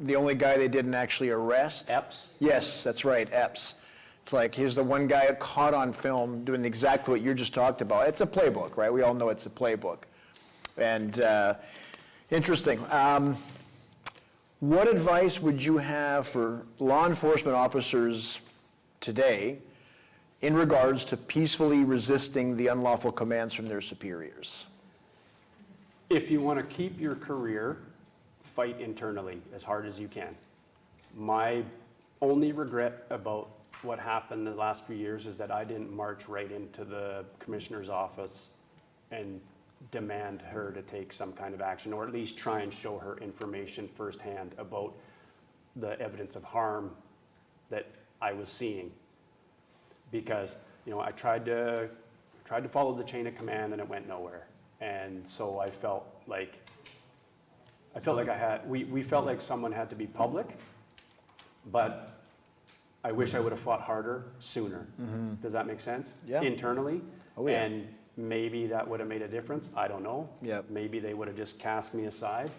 the only guy they didn't actually arrest? Epps? Yes, that's right, Epps. It's like, here's the one guy caught on film doing exactly what you just talked about. It's a playbook, right? We all know it's a playbook. And interesting. What advice would you have for law enforcement officers today in regards to peacefully resisting the unlawful commands from their superiors? If you want to keep your career, fight internally as hard as you can. My only regret about what happened the last few years is that I didn't march right into the commissioner's office and demand her to take some kind of action, or at least try and show her information firsthand about the evidence of harm that I was seeing. Because, you know, I tried to follow the chain of command and it went nowhere. And so I felt like we felt like someone had to be public, but I wish I would have fought harder sooner. Mm-hmm. Does that make sense? Yeah. Internally. Oh, yeah. And maybe that would have made a difference. I don't know. Yep. Maybe they would have just cast me aside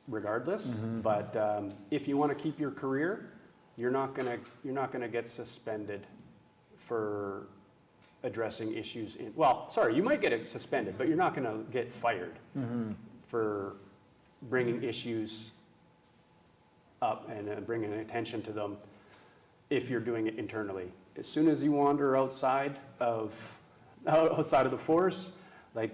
regardless. Mm-hmm. But if you want to keep your career, you're not gonna get suspended for addressing issues in, well, sorry, you might get it suspended, but you're not gonna get fired for bringing issues up and bringing attention to them if you're doing it internally. As soon as you wander outside of the force, like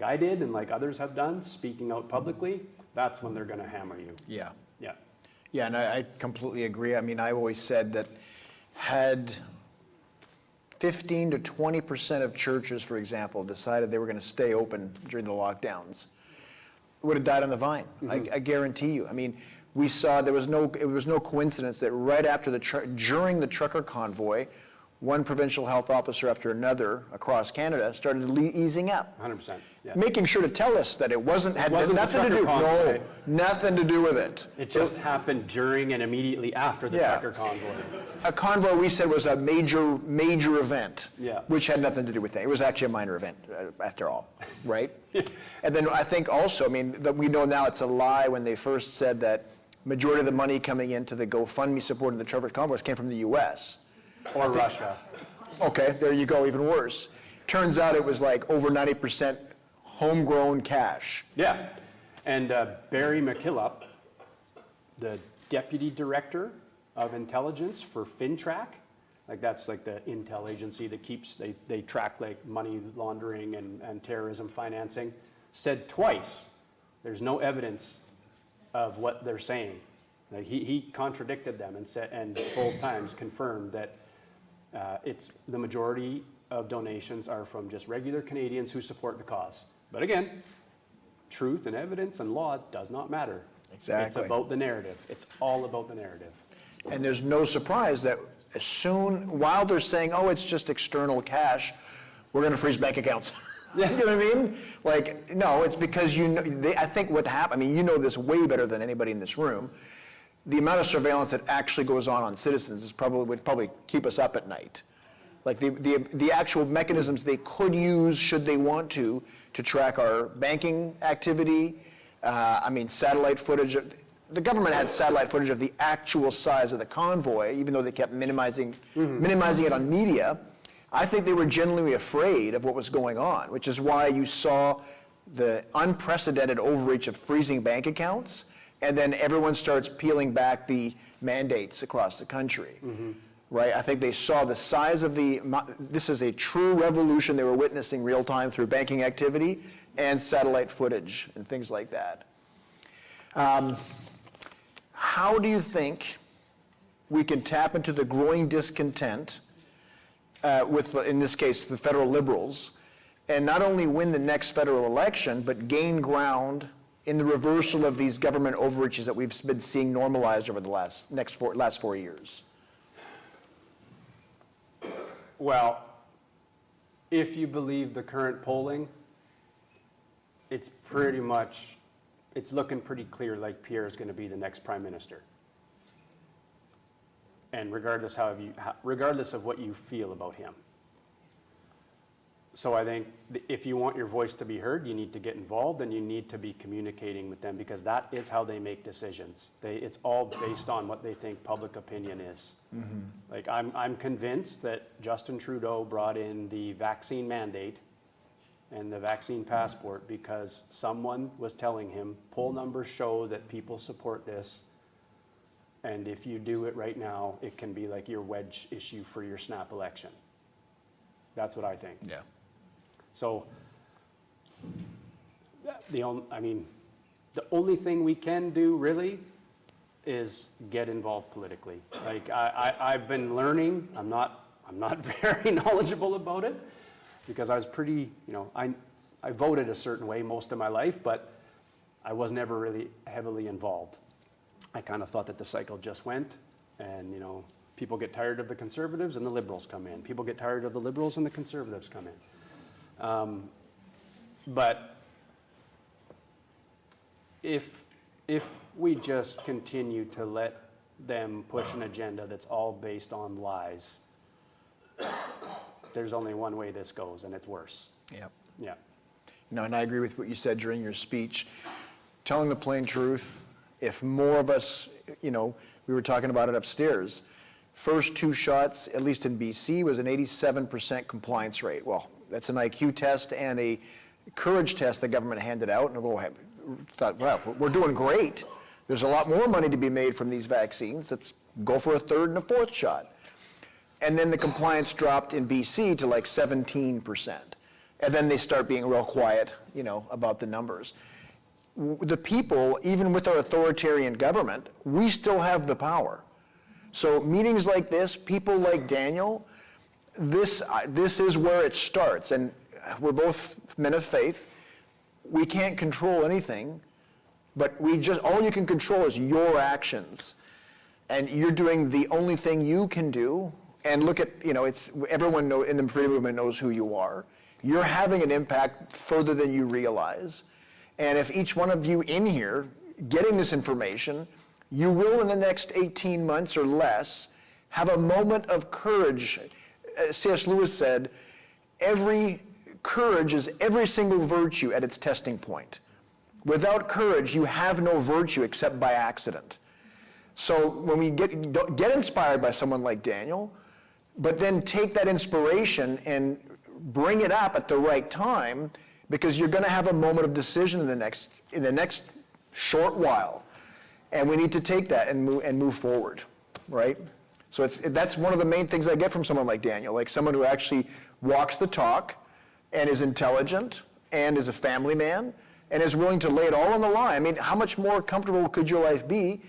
I did and like others have done, speaking out publicly, that's when they're going to hammer you. Yeah. Yeah. Yeah, and I completely agree. I mean, I've always said that had 15 to 20% of churches, for example, decided they were going to stay open during the lockdowns, it would have died on the vine. Mm-hmm. I guarantee you. I mean, we saw it was no coincidence that right after during the trucker convoy, one provincial health officer after another across Canada started easing up. 100%. Yeah. Making sure to tell us that it wasn't nothing to do. Convoy. No, nothing to do with it. It just happened during and immediately after the trucker convoy. A convoy, we said, was a major event, Yeah. which had nothing to do with it. It was actually a minor event, after all, right? And then I think also, I mean, that we know now it's a lie when they first said that majority of the money coming into the GoFundMe supporting the trucker convoys came from the U.S. Or Russia. Okay, there you go, even worse. Turns out it was like over 90% homegrown cash. Yeah, and Barry McKillop, the deputy director of intelligence for FinTrack, like that's like the intel agency that they track like money laundering and terrorism financing, said twice, there's no evidence of what they're saying. Like he contradicted them and both times confirmed that it's the majority of donations are from just regular Canadians who support the cause. But again, truth and evidence and law does not matter. Exactly. It's about the narrative. It's all about the narrative. And there's no surprise that while they're saying, oh, it's just external cash, we're going to freeze bank accounts. Yeah. You know what I mean? Like, no, it's because I think what happened, I mean, you know this way better than anybody in this room. The amount of surveillance that actually goes on citizens would probably keep us up at night. Like the actual mechanisms they could use, should they want to track our banking activity. I mean, satellite footage. The government had satellite footage of the actual size of the convoy, even though they kept minimizing it on media. I think they were genuinely afraid of what was going on, which is why you saw the unprecedented overreach of freezing bank accounts, and then everyone starts peeling back the mandates across the country. Right? I think they saw the size of this is a true revolution they were witnessing real time through banking activity and satellite footage and things like that. How do you think we can tap into the growing discontent with, in this case, the federal liberals, and not only win the next federal election, but gain ground in the reversal of these government overreaches that we've been seeing normalized over the last 4 years? Well, if you believe the current polling, it's looking pretty clear like Pierre is going to be the next prime minister. And regardless of what you feel about him. So I think if you want your voice to be heard, you need to get involved and you need to be communicating with them, because that is how they make decisions. It's all based on what they think public opinion is. Like I'm convinced that Justin Trudeau brought in the vaccine mandate and the vaccine passport because someone was telling him, poll numbers show that people support this, and if you do it right now, it can be like your wedge issue for your snap election. That's what I think. Yeah. So, the only thing we can do really is get involved politically. Like I've been learning. I'm not very knowledgeable about it because I was pretty, I voted a certain way most of my life, but I was never really heavily involved. I kind of thought that the cycle just went, and people get tired of the conservatives and the liberals come in. People get tired of the liberals and the conservatives come in. But if we just continue to let them push an agenda that's all based on lies, there's only one way this goes, and it's worse. Yep. Yeah. And I agree with what you said during your speech. Telling the plain truth, if more of us, we were talking about it upstairs, first 2 shots, at least in BC, was an 87% compliance rate. Well, that's an IQ test and a courage test the government handed out, and we thought, well, we're doing great. There's a lot more money to be made from these vaccines. Let's go for a 3rd and a 4th shot. And then the compliance dropped in BC to like 17%. And then they start being real quiet, about the numbers. The people, even with our authoritarian government, we still have the power. So meetings like this, people like Daniel, this is where it starts. And we're both men of faith. We can't control anything, but all you can control is your actions. And you're doing the only thing you can do. And look at, everyone in the freedom movement knows who you are. You're having an impact further than you realize. And if each one of you in here getting this information, you will in the next 18 months or less have a moment of courage. C.S. Lewis said, courage is every single virtue at its testing point. Without courage, you have no virtue except by accident. So when we get inspired by someone like Daniel, but then take that inspiration and bring it up at the right time, because you're going to have a moment of decision in the next short while, and we need to take that and move forward, right? So that's one of the main things I get from someone like Daniel, like someone who actually walks the talk and is intelligent and is a family man and is willing to lay it all on the line. I mean, how much more comfortable could your life be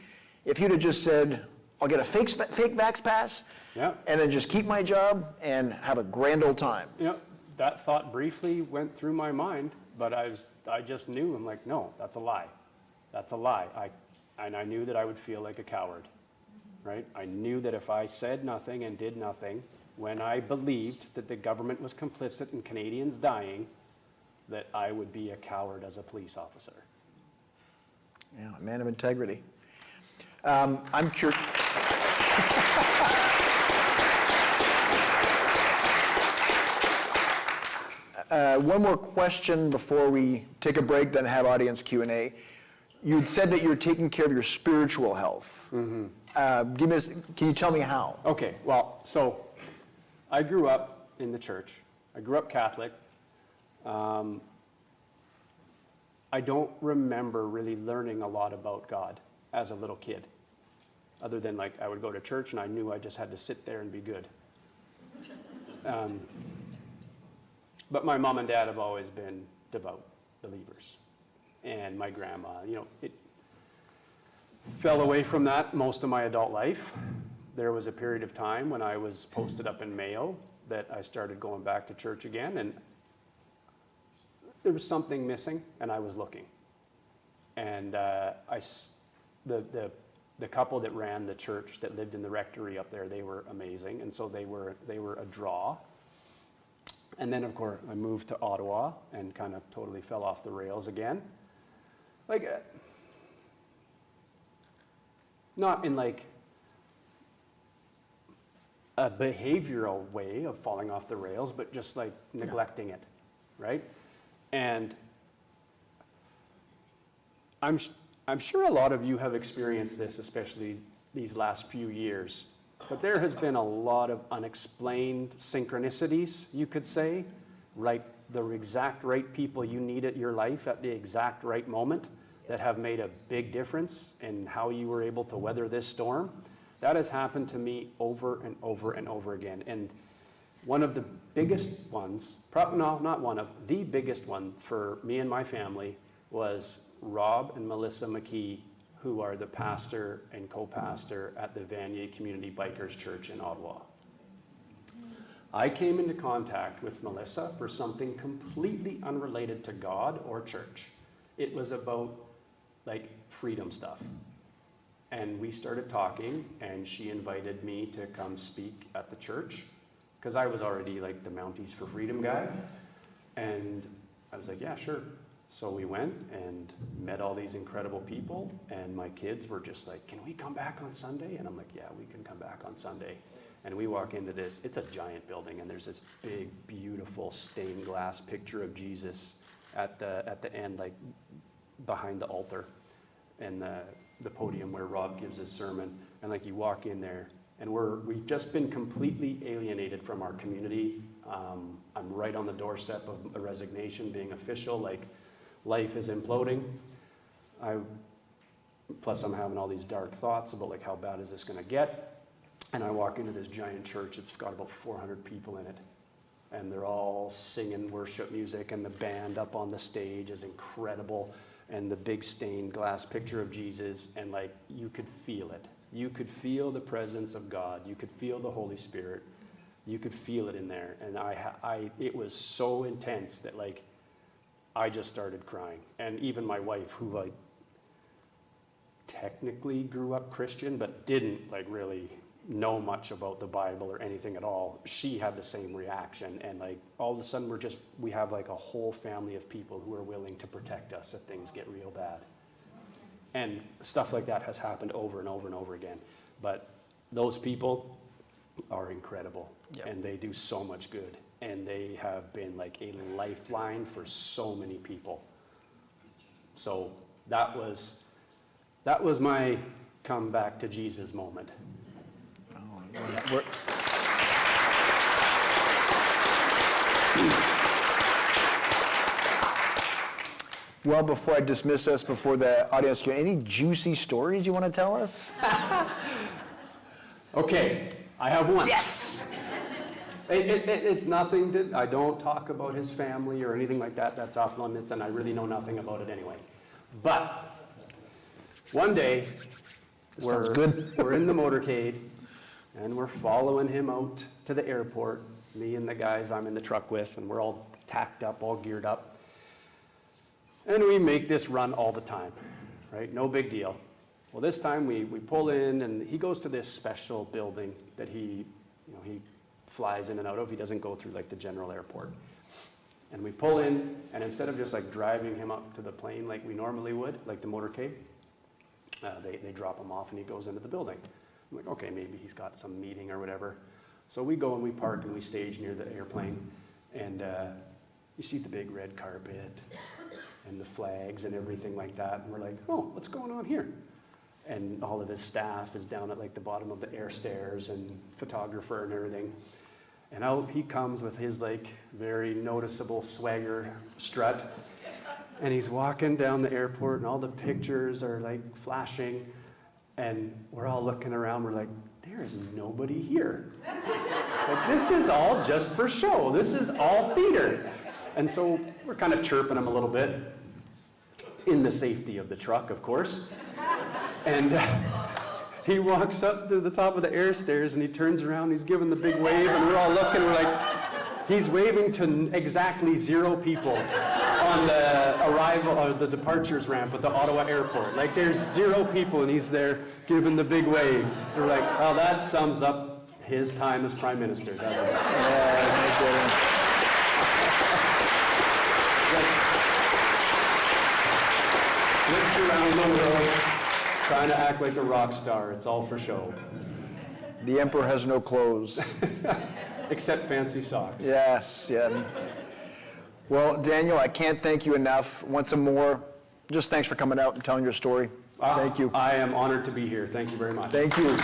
if you'd have just said, I'll get a fake vax pass, and then just keep my job and have a grand old time? That thought briefly went through my mind, but I just knew, I'm like, no, that's a lie. That's a lie. And I knew that I would feel like a coward, right? I knew that if I said nothing and did nothing, when I believed that the government was complicit in Canadians dying, that I would be a coward as a police officer. Yeah, a man of integrity. I'm curious. One more question before we take a break, then have audience Q&A. You'd said that you're taking care of your spiritual health. Mm-hmm. Can you tell me how? Okay, well, so I grew up in the church. I grew up Catholic. I don't remember really learning a lot about God as a little kid, other than like I would go to church and I knew I just had to sit there and be good. But my mom and dad have always been devout believers. And my grandma, it fell away from that most of my adult life. There was a period of time when I was posted up in Mayo that I started going back to church again, and there was something missing, and I was looking. And the couple that ran the church that lived in the rectory up there, they were amazing, and so they were a draw. And then, of course, I moved to Ottawa and kind of totally fell off the rails again. Like, not in like a behavioral way of falling off the rails, but just like neglecting it, right? And I'm sure a lot of you have experienced this, especially these last few years. But there has been a lot of unexplained synchronicities, you could say, like the exact right people you need at your life at the exact right moment that have made a big difference in how you were able to weather this storm. That has happened to me over and over and over again. And one of the biggest ones, not one of, the biggest one for me and my family was Rob and Melissa McKee, who are the pastor and co-pastor at the Vanier Community Bikers Church in Ottawa. I came into contact with Melissa for something completely unrelated to God or church. It was about like freedom stuff. And we started talking, and she invited me to come speak at the church, because I was already like the Mounties for Freedom guy. And I was like, yeah, sure. So we went and met all these incredible people, and my kids were just like, can we come back on Sunday? And I'm like, yeah, we can come back on Sunday. And we walk into this, it's a giant building, and there's this big, beautiful stained glass picture of Jesus at the end, like behind the altar, and the podium where Rob gives his sermon. And like you walk in there, and we've just been completely alienated from our community. I'm right on the doorstep of a resignation being official, like life is imploding. Plus I'm having all these dark thoughts about like how bad is this gonna get? And I walk into this giant church, it's got about 400 people in it. And they're all singing worship music, and the band up on the stage is incredible. And the big stained glass picture of Jesus, and like you could feel it. You could feel the presence of God. You could feel the Holy Spirit. You could feel it in there. And it was so intense that like I just started crying. And even my wife, who like technically grew up Christian but didn't like really know much about the Bible or anything at all, she had the same reaction. And like all of a sudden we have like a whole family of people who are willing to protect us if things get real bad. And stuff like that has happened over and over and over again. But those people are incredible. Yep. And they do so much good. And they have been like a lifeline for so many people. So that was my come back to Jesus moment. Yeah. Well, before I dismiss us, before the audience, any juicy stories you want to tell us? Okay, I have one. Yes! It's nothing I don't talk about his family or anything like that. That's off limits, and I really know nothing about it anyway. But one day, we're in the motorcade, and we're following him out to the airport, me and the guys I'm in the truck with, and we're all tacked up, all geared up. And we make this run all the time, right? No big deal. Well, this time we pull in, and he goes to this special building that he flies in and out of. He doesn't go through like the general airport. And we pull in, and instead of just like driving him up to the plane like we normally would, like the motorcade, they drop him off and he goes into the building. I'm like, okay, maybe he's got some meeting or whatever. So we go and we park and we stage near the airplane, and you see the big red carpet and the flags and everything like that. And we're like, oh, what's going on here? And all of his staff is down at like the bottom of the air stairs, and photographer and everything. And out he comes with his like very noticeable swagger strut. And he's walking down the airport and all the pictures are like flashing. And we're all looking around, we're like, there is nobody here. Like, this is all just for show. This is all theater. And so we're kind of chirping him a little bit, in the safety of the truck, of course. And he walks up to the top of the air stairs and he turns around, he's giving the big wave, and we're all looking, we're like, he's waving to exactly 0 people on the arrival or the departures ramp at the Ottawa airport. Like, there's 0 people and he's there giving the big wave. We're like, well, that sums up his time as Prime Minister, doesn't it? Yeah, no kidding. Flips around the world, trying to act like a rock star. It's all for show. The emperor has no clothes. Except fancy socks. Yes, yeah. Well, Daniel, I can't thank you enough. Once more, just thanks for coming out and telling your story. Thank you. I am honored to be here. Thank you very much. Thank you.